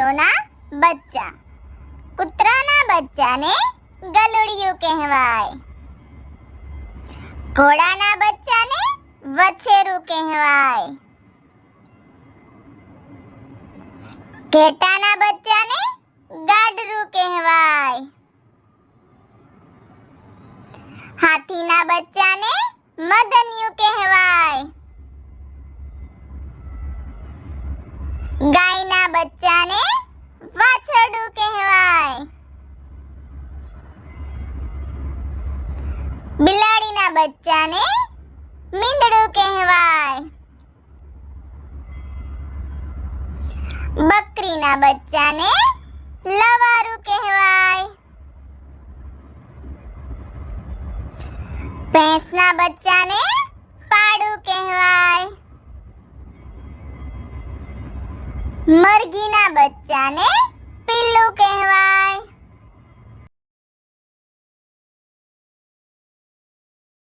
પ્રાણીઓના બચ્ચા. કૂતરાના બચ્ચાને ગલુડિયું કહેવાય. ઘોડાના બચ્ચાને વછેરું કહેવાય. ઘેટાના બચ્ચાને ગાડરું કહેવાય. હાથીના બચ્ચાને મદનિયું કહેવાય. ગાયના બચ્ચાને વાછરડું કહેવાય. બિલાડીના બચ્ચાને મીંદડું કહેવાય. બકરીના બચ્ચાને લવારું કહેવાય. ભેંસના બચ્ચાને પાડું કહેવાય. મરઘીના બચ્ચાને